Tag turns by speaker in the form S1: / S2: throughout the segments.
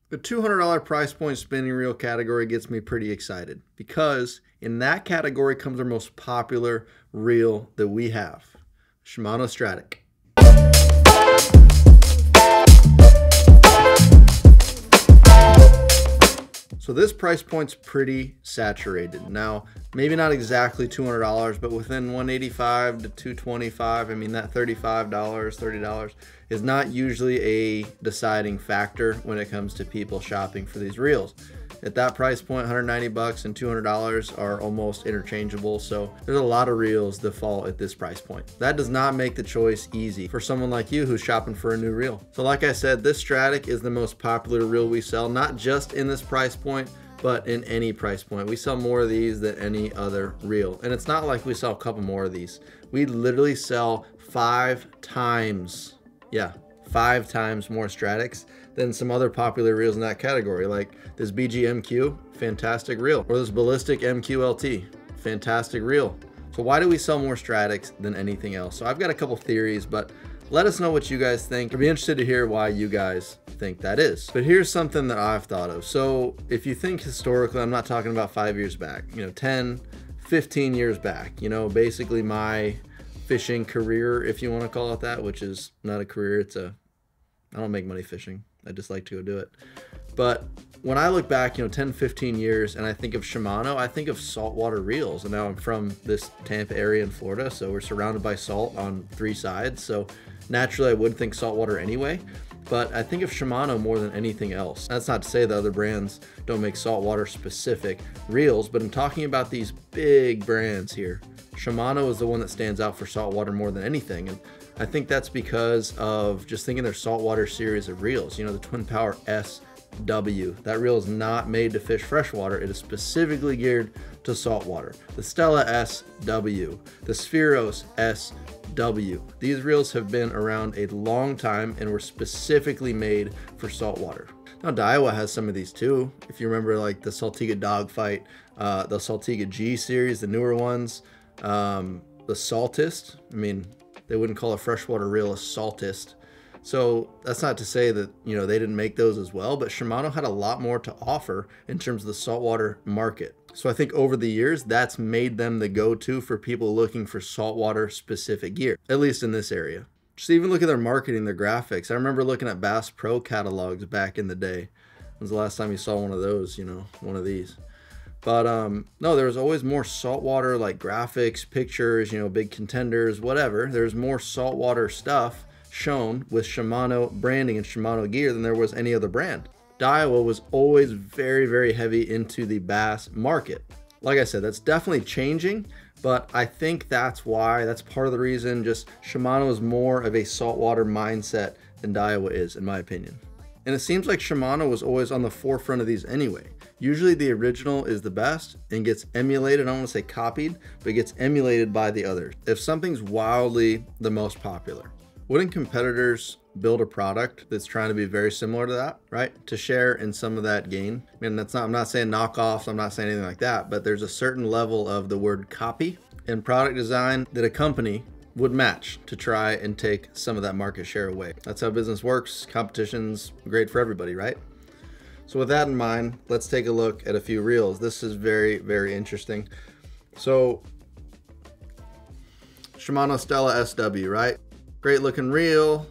S1: The $200 price point spinning reel category gets me pretty excited because in that category comes our most popular reel that we have, Shimano Stradic. So this price point's pretty saturated. Now, maybe not exactly $200, but within $185 to $225. I mean, that $35, $30 is not usually a deciding factor when it comes to people shopping for these reels. At that price point, 190 bucks and $200 are almost interchangeable. So there's a lot of reels that fall at this price point. That does not make the choice easy for someone like you who's shopping for a new reel. So like I said, this Stradic is the most popular reel we sell, not just in this price point, but in any price point. We sell more of these than any other reel. And it's not like we sell a couple more of these. We literally sell 5 times, yeah, 5 times more Stradics than some other popular reels in that category, like this BG MQ, fantastic reel, or this Ballistic MQ LT, fantastic reel. So why do we sell more Stradics than anything else? So I've got a couple theories, but let us know what you guys think. I'd be interested to hear why you guys think that is. But here's something that I've thought of. So if you think historically, I'm not talking about 5 years back, 10, 15 years back, basically my fishing career, if you want to call it that, which is not a career, I don't make money fishing. I just like to go do it. But when I look back, 10, 15 years, and I think of Shimano, I think of saltwater reels. And now I'm from this Tampa area in Florida, so we're surrounded by salt on 3 sides. So naturally, I would think saltwater anyway. But I think of Shimano more than anything else. That's not to say the other brands don't make saltwater specific reels, but I'm talking about these big brands here. Shimano is the one that stands out for saltwater more than anything. And I think that's because of just thinking their saltwater series of reels. The Twin Power SW. That reel is not made to fish freshwater. It is specifically geared to saltwater. The Stella SW, the Spheros SW. These reels have been around a long time and were specifically made for saltwater. Now Daiwa has some of these too. If you remember, like the Saltiga Dogfight, the Saltiga G series, the newer ones, the Saltist. I mean, they wouldn't call a freshwater reel a Saltist. So that's not to say that, they didn't make those as well, but Shimano had a lot more to offer in terms of the saltwater market. So I think over the years, that's made them the go-to for people looking for saltwater specific gear, at least in this area. Just even look at their marketing, their graphics. I remember looking at Bass Pro catalogs back in the day. When was the last time you saw one of those, one of these? But no, there was always more saltwater like graphics, pictures, big contenders, whatever. There's more saltwater stuff shown with Shimano branding and Shimano gear than there was any other brand. Daiwa was always very, very heavy into the bass market. Like I said, that's definitely changing, but I think that's part of the reason. Just Shimano is more of a saltwater mindset than Daiwa is, in my opinion. And it seems like Shimano was always on the forefront of these anyway. Usually the original is the best and gets emulated. I don't want to say copied, but gets emulated by the others. If something's wildly the most popular, wouldn't competitors build a product that's trying to be very similar to that, right? To share in some of that gain. I mean, I'm not saying knockoffs, I'm not saying anything like that, but there's a certain level of the word copy and product design that a company would match to try and take some of that market share away. That's how business works. Competition's great for everybody, right? So with that in mind, let's take a look at a few reels. This is very, very interesting. So Shimano Stella SW, right? Great looking reel,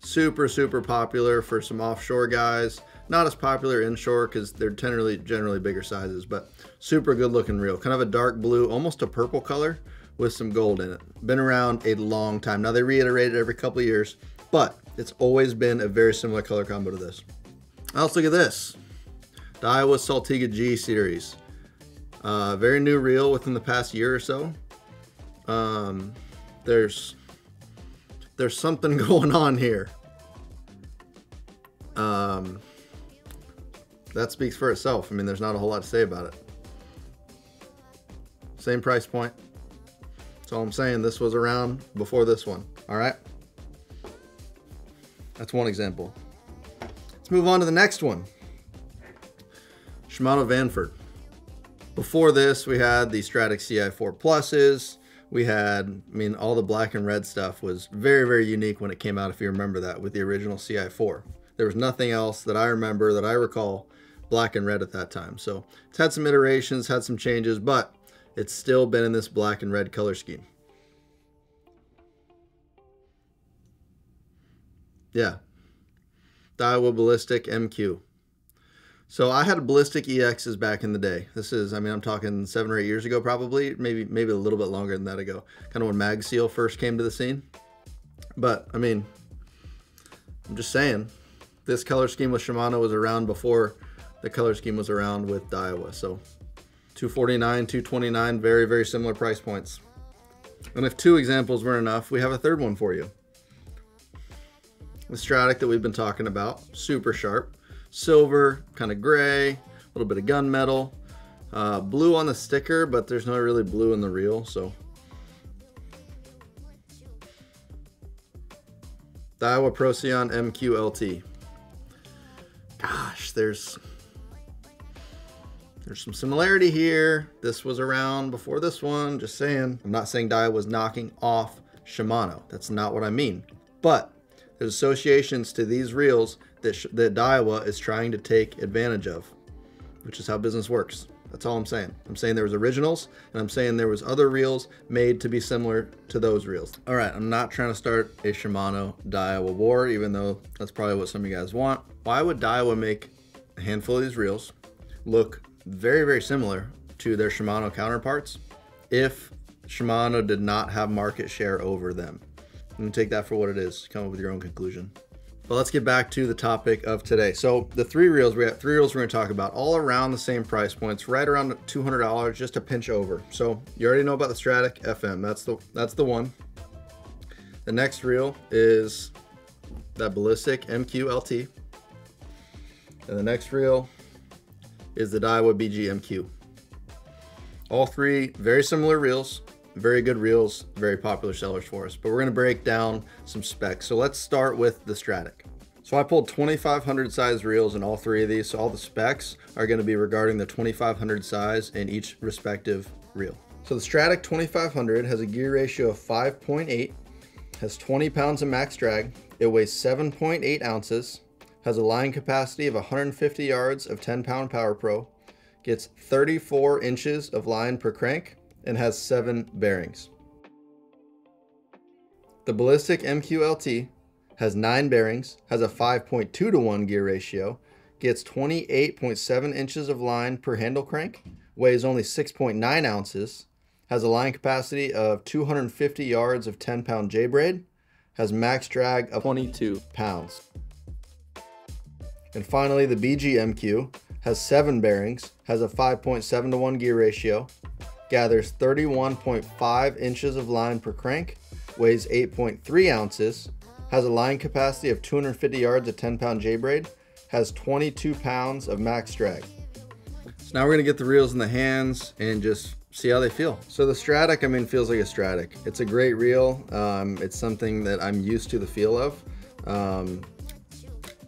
S1: super, super popular for some offshore guys. Not as popular inshore because they're generally bigger sizes, but super good looking reel. Kind of a dark blue, almost a purple color with some gold in it. Been around a long time. Now they reiterate it every couple of years, but it's always been a very similar color combo to this. Now let's look at this. Daiwa Saltiga G series. Very new reel within the past year or so. There's something going on here. That speaks for itself. I mean, there's not a whole lot to say about it. Same price point. That's all I'm saying. This was around before this one. All right. That's one example. Let's move on to the next one. Shimano Vanford. Before this, we had the Stradic CI4 Pluses. We had, all the black and red stuff was very, very unique when it came out, if you remember that, with the original CI4. There was nothing else that I remember, that I recall, black and red at that time. So it's had some iterations, had some changes, but it's still been in this black and red color scheme. Yeah, Daiwa Ballistic MQ. So I had Ballistic EXs back in the day. This is, I mean, I'm talking 7 or 8 years ago, probably, maybe a little bit longer than that ago. Kind of when MagSeal first came to the scene. But I mean, I'm just saying, this color scheme with Shimano was around before the color scheme was around with Daiwa. So $249, $229, very, very similar price points. And if 2 examples weren't enough, we have a third one for you. The Stradic that we've been talking about, super sharp. Silver, kind of gray, a little bit of gunmetal, blue on the sticker, but there's not really blue in the reel. So Daiwa Procyon MQ-LT. Gosh, there's some similarity here. This was around before this one, just saying. I'm not saying Daiwa was knocking off Shimano. That's not what I mean. But there's associations to these reels that Daiwa is trying to take advantage of, which is how business works. That's all I'm saying. I'm saying there was originals, and I'm saying there was other reels made to be similar to those reels. All right, I'm not trying to start a Shimano Daiwa war, even though that's probably what some of you guys want. Why would Daiwa make a handful of these reels look very, very similar to their Shimano counterparts if Shimano did not have market share over them? And take that for what it is. Come up with your own conclusion. But let's get back to the topic of today. So the 3 reels, we have 3 reels we're going to talk about, all around the same price points, right around $200, just a pinch over. So you already know about the Stradic FM. That's the one. The next reel is that Ballistic MQ-LT. And the next reel is the Daiwa BG MQ. All 3 very similar reels. Very good reels, very popular sellers for us. But we're going to break down some specs. So let's start with the Stradic. So I pulled 2500 size reels in all 3 of these. So all the specs are going to be regarding the 2500 size in each respective reel. So the Stradic 2500 has a gear ratio of 5.8, has 20 pounds of max drag. It weighs 7.8 ounces, has a line capacity of 150 yards of 10-pound Power Pro, gets 34 inches of line per crank, and has 7 bearings. The Ballistic MQ-LT has 9 bearings, has a 5.2 to 1 gear ratio, gets 28.7 inches of line per handle crank, weighs only 6.9 ounces, has a line capacity of 250 yards of 10-pound J-braid, has max drag of 22 pounds. And finally, the BG MQ has 7 bearings, has a 5.7 to 1 gear ratio, gathers 31.5 inches of line per crank, weighs 8.3 ounces, has a line capacity of 250 yards of 10-pound J-braid, has 22 pounds of max drag. So now we're going to get the reels in the hands and just see how they feel. So the Stradic, I mean, feels like a Stradic. It's a great reel. It's something that I'm used to the feel of.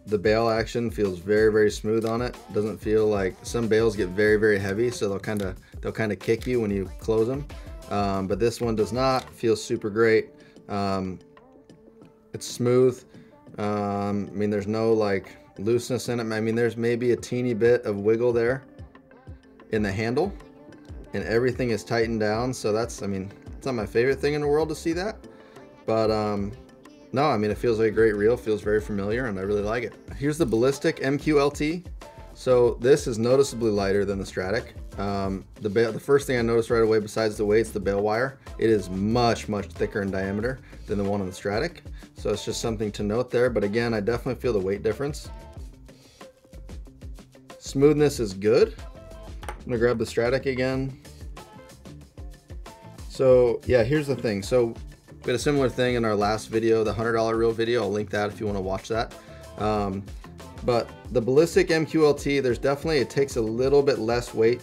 S1: The bail action feels very, very smooth on it. Doesn't feel like, some bails get very, very heavy, so they'll kind of kick you when you close them. But this one does not. Feels super great. It's smooth. I mean, there's no like looseness in it. I mean, there's maybe a teeny bit of wiggle there in the handle, and everything is tightened down. So that's, I mean, it's not my favorite thing in the world to see that, but no, I mean, it feels like a great reel, feels very familiar, and I really like it. Here's the Ballistic MQ-LT. So this is noticeably lighter than the Stradic. The first thing I noticed right away, besides the weight's the bail wire. It is much, much thicker in diameter than the one on the Stradic. So it's just something to note there. But again, I definitely feel the weight difference. Smoothness is good. I'm gonna grab the Stradic again. So yeah, here's the thing. So we had a similar thing in our last video, the $100 reel video. I'll link that if you want to watch that. But the Ballistic MQ-LT, there's definitely, it takes a little bit less weight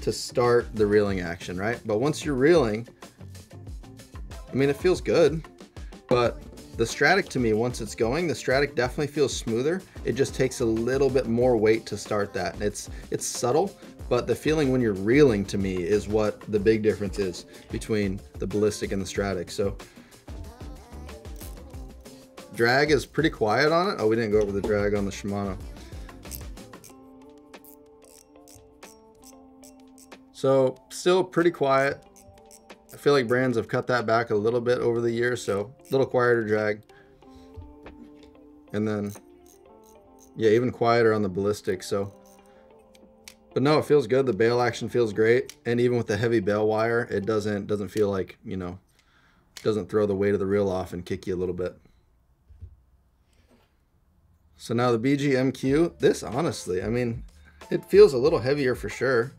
S1: to start the reeling action, right? But once you're reeling, I mean, it feels good. But the Stradic, to me, once it's going, the Stradic definitely feels smoother. It just takes a little bit more weight to start that. It's subtle, but the feeling when you're reeling, to me, is what the big difference is between the Ballistic and the Stradic. So Drag is pretty quiet on it. Oh, we didn't go over the drag on the Shimano. So still pretty quiet. I feel like brands have cut that back a little bit over the years, so a little quieter drag. And then, yeah, even quieter on the Ballistic. So, but no, it feels good. The bail action feels great, and even with the heavy bail wire, it doesn't feel like, you know, doesn't throw the weight of the reel off and kick you a little bit. So now the BG MQ, this honestly, I mean, it feels a little heavier for sure.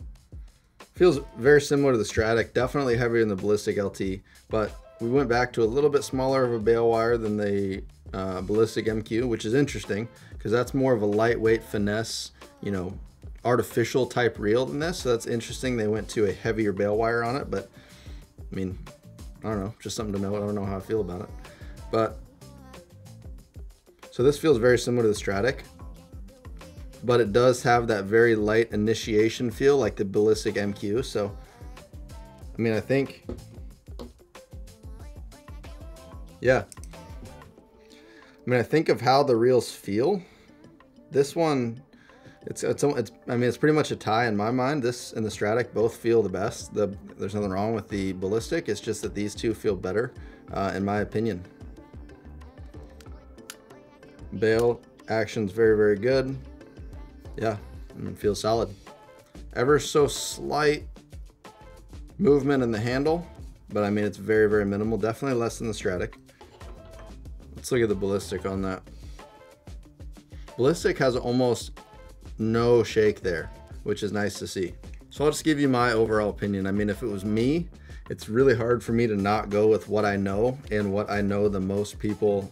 S1: Feels very similar to the Stradic, definitely heavier than the Ballistic LT, but we went back to a little bit smaller of a bail wire than the Ballistic MQ, which is interesting because that's more of a lightweight finesse, you know, artificial type reel than this. So that's interesting. They went to a heavier bail wire on it, but I mean, I don't know, just something to know. I don't know how I feel about it, but so this feels very similar to the Stradic, but it does have that very light initiation feel like the Ballistic MQ. So, I mean, I think, yeah. I mean, I think of how the reels feel. This one, it's I mean, it's pretty much a tie in my mind. This and the Stradic both feel the best. There's nothing wrong with the Ballistic. It's just that these two feel better, in my opinion. Bail action's very, very good. Yeah, I mean, feels solid. Ever so slight movement in the handle, but I mean, it's very, very minimal. Definitely less than the Stradic. Let's look at the Ballistic on that. Ballistic has almost no shake there, which is nice to see. So I'll just give you my overall opinion. I mean, if it was me, it's really hard for me to not go with what I know and what I know the most people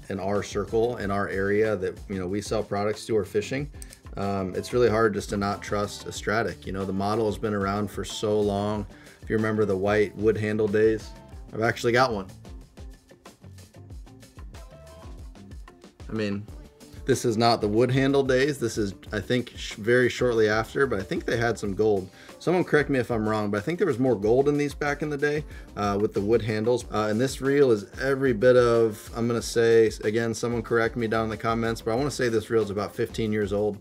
S1: in our circle, in our area that, you know, we sell products to or fishing. It's really hard just to not trust a Stradic. You know, the model has been around for so long. If you remember the white wood handle days, I've actually got one. I mean, this is not the wood handle days. This is, I think, very shortly after, but I think they had some gold. Someone correct me if I'm wrong, but I think there was more gold in these back in the day with the wood handles. And this reel is every bit of, I'm gonna say, again, someone correct me down in the comments, but I wanna say this reel is about 15 years old.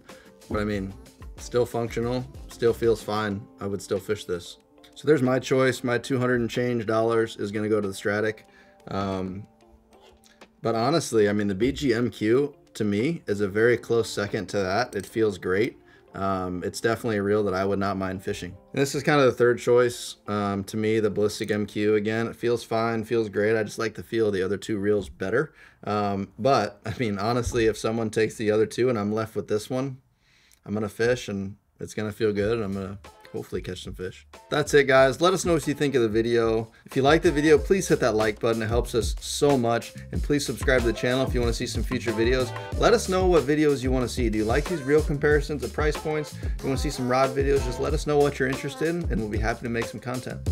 S1: But I mean, still functional, still feels fine. I would still fish this. So there's my choice. My $200 and change is gonna go to the Stradic. But honestly, I mean, the BG MQ to me is a very close second to that. It feels great. It's definitely a reel that I would not mind fishing. And this is kind of the third choice. To me, the Ballistic MQ, again, it feels fine, feels great. I just like the feel of the other two reels better. But I mean, honestly, if someone takes the other two and I'm left with this one, I'm gonna fish and it's gonna feel good and I'm gonna hopefully catch some fish. That's it, guys. Let us know what you think of the video. If you like the video, please hit that like button. It helps us so much. And please subscribe to the channel if you want to see some future videos. Let us know what videos you want to see. Do you like these reel comparisons of price points? If you want to see some rod videos, just let us know what you're interested in and we'll be happy to make some content.